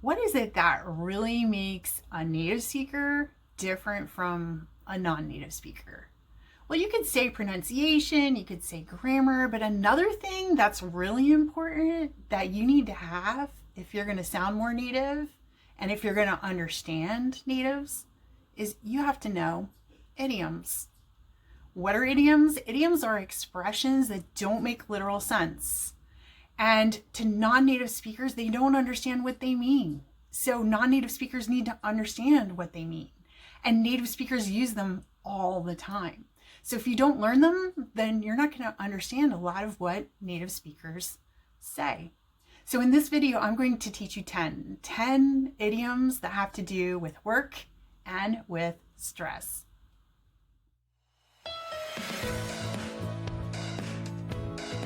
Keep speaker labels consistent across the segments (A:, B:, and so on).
A: What is it that really makes a native speaker different from a non-native speaker? Well, you could say pronunciation, you could say grammar, but another thing that's really important that you need to have if you're going to sound more native and if you're going to understand natives is you have to know idioms. What are idioms? Idioms are expressions that don't make literal sense. And to non-native speakers, they don't understand what they mean. So non-native speakers need to understand what they mean. And native speakers use them all the time. So if you don't learn them, then you're not going to understand a lot of what native speakers say. So in this video, I'm going to teach you 10 idioms that have to do with work and with stress.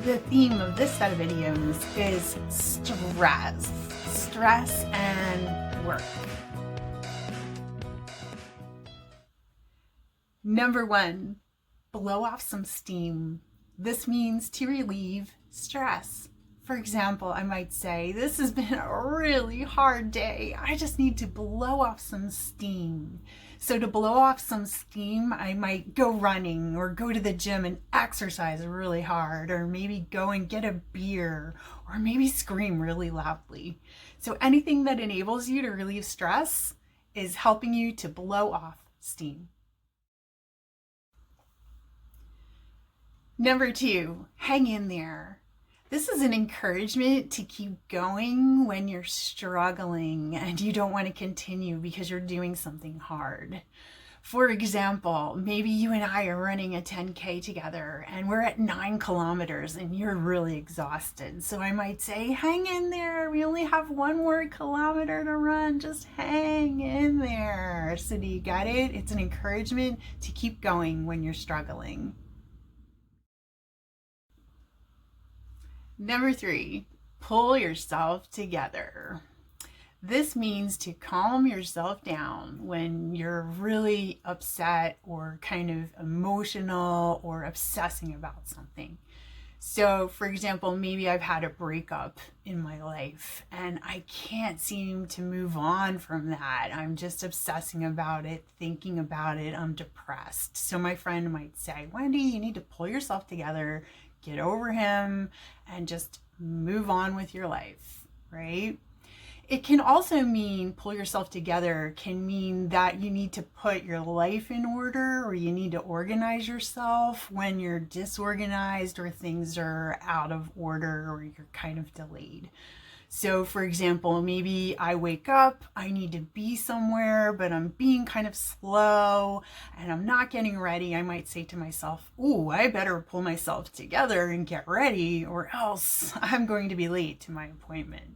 A: The theme of this set of idioms is stress and work. Number 1, blow off some steam. This means to relieve stress. For example, I might say, this has been a really hard day. I just need to blow off some steam. So to blow off some steam, I might go running or go to the gym and exercise really hard, or maybe go and get a beer, or maybe scream really loudly. So anything that enables you to relieve stress is helping you to blow off steam. Number 2, hang in there. This is an encouragement to keep going when you're struggling and you don't want to continue because you're doing something hard. For example, maybe you and I are running a 10K together and we're at 9 kilometers and you're really exhausted. So I might say, hang in there. We only have 1 more kilometer to run. Just hang in there. So do you get it? It's an encouragement to keep going when you're struggling. Number 3, pull yourself together. This means to calm yourself down when you're really upset or kind of emotional or obsessing about something. So, for example, maybe I've had a breakup in my life and I can't seem to move on from that. I'm just obsessing about it, thinking about it. I'm depressed. So my friend might say, Wendy, you need to pull yourself together, get over him, and just move on with your life, right? It can also mean pull yourself together can mean that you need to put your life in order, or you need to organize yourself when you're disorganized or things are out of order or you're kind of delayed. So for example, maybe I wake up, I need to be somewhere, but I'm being kind of slow and I'm not getting ready. I might say to myself, ooh, I better pull myself together and get ready or else I'm going to be late to my appointment.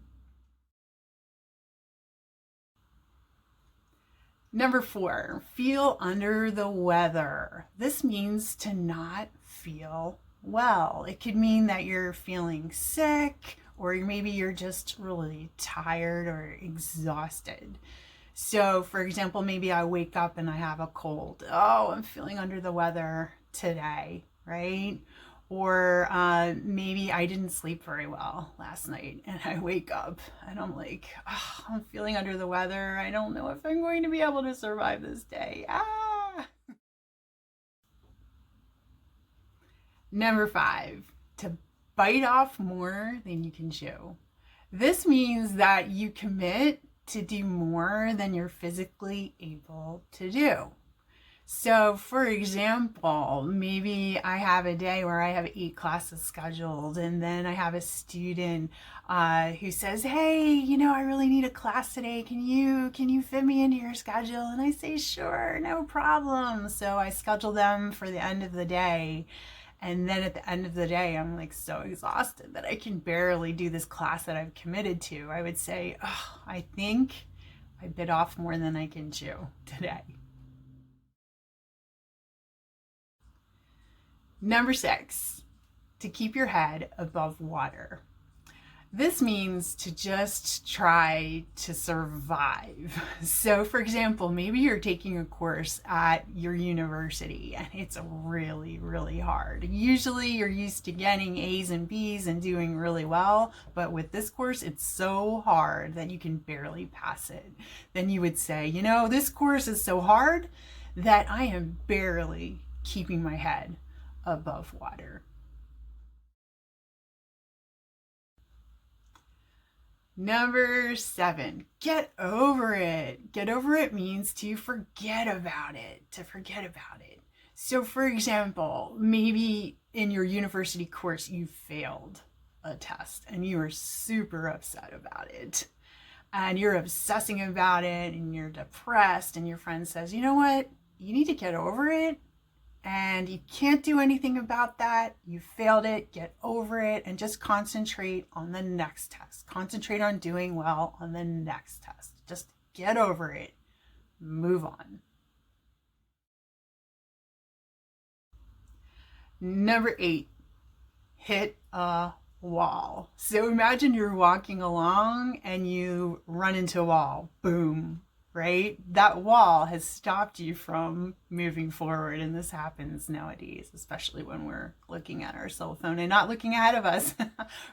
A: Number 4, feel under the weather. This means to not feel well. It could mean that you're feeling sick, or maybe you're just really tired or exhausted. So, for example, maybe I wake up and I have a cold. Oh, I'm feeling under the weather today, right? Or maybe I didn't sleep very well last night and I wake up and I'm like, oh, I'm feeling under the weather. I don't know if I'm going to be able to survive this day. Number 5, to bite off more than you can chew. This means that you commit to do more than you're physically able to do. So, for example, maybe I have a day where I have 8 classes scheduled, and then I have a student who says, "Hey, I really need a class today. Can you fit me into your schedule?" And I say, "Sure, no problem." So I schedule them for the end of the day. And then at the end of the day, I'm like so exhausted that I can barely do this class that I've committed to. I would say, oh, I think I bit off more than I can chew today. Number 6, to keep your head above water. This means to just try to survive. So, for example, maybe you're taking a course at your university and it's really, really hard. Usually you're used to getting A's and B's and doing really well, but with this course, it's so hard that you can barely pass it. Then you would say, you know, this course is so hard that I am barely keeping my head above water. Number 7, get over it. Get over it means to forget about it, So for example, maybe in your university course, you failed a test and you are super upset about it. And you're obsessing about it and you're depressed and your friend says, you know what? You need to get over it and you can't do anything about that. You failed it, get over it, and just concentrate on the next test. Concentrate on doing well on the next test. Just get over it. Move on. Number 8, hit a wall. So imagine you're walking along and you run into a wall. Boom. Right? That wall has stopped you from moving forward. And this happens nowadays, especially when we're looking at our cell phone and not looking ahead of us,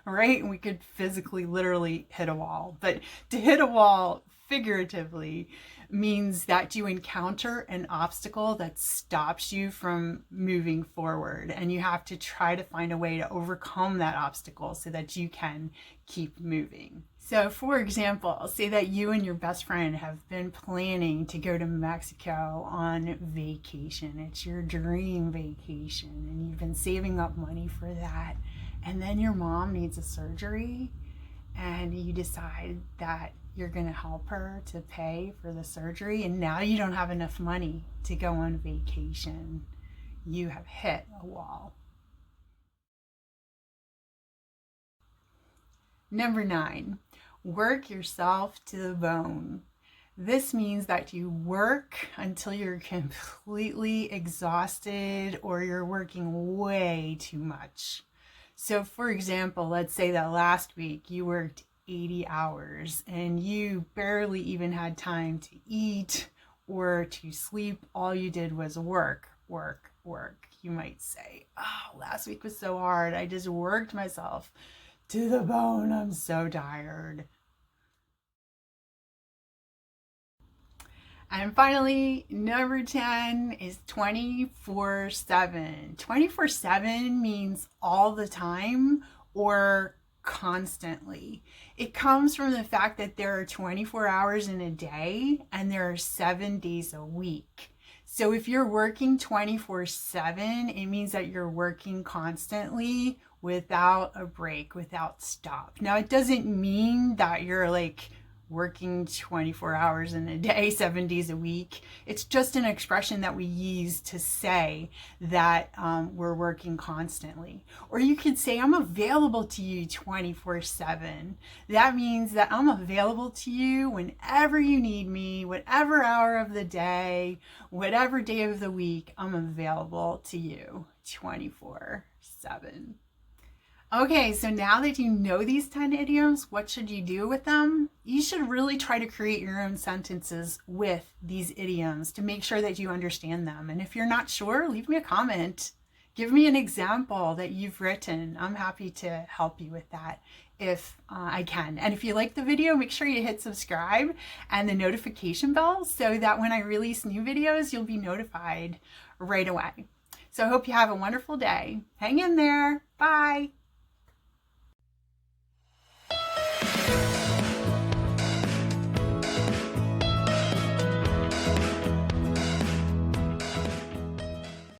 A: right? And we could physically, literally hit a wall. But to hit a wall figuratively means that you encounter an obstacle that stops you from moving forward. And you have to try to find a way to overcome that obstacle so that you can keep moving. So for example, say that you and your best friend have been planning to go to Mexico on vacation. It's your dream vacation and you've been saving up money for that. And then your mom needs a surgery and you decide that you're going to help her to pay for the surgery. And now you don't have enough money to go on vacation. You have hit a wall. Number 9, work yourself to the bone. This means that you work until you're completely exhausted or you're working way too much. So for example, let's say that last week you worked 80 hours and you barely even had time to eat or to sleep. All you did was work. You might say, oh, last week was so hard. I just worked myself to the bone. I'm so tired. And finally, number 10 is 24/7. 24/7 means all the time or constantly. It comes from the fact that there are 24 hours in a day and there are 7 days a week. So if you're working 24/7, it means that you're working constantly without a break, without stop. Now, it doesn't mean that you're like working 24 hours in a day, 7 days a week. It's just an expression that we use to say that we're working constantly. Or you could say, I'm available to you 24/7. That means that I'm available to you whenever you need me, whatever hour of the day, whatever day of the week, I'm available to you 24/7. Okay, so now that you know these 10 idioms, what should you do with them? You should really try to create your own sentences with these idioms to make sure that you understand them. And if you're not sure, leave me a comment. Give me an example that you've written. I'm happy to help you with that if I can. And if you like the video, make sure you hit subscribe and the notification bell so that when I release new videos, you'll be notified right away. So I hope you have a wonderful day. Hang in there. Bye.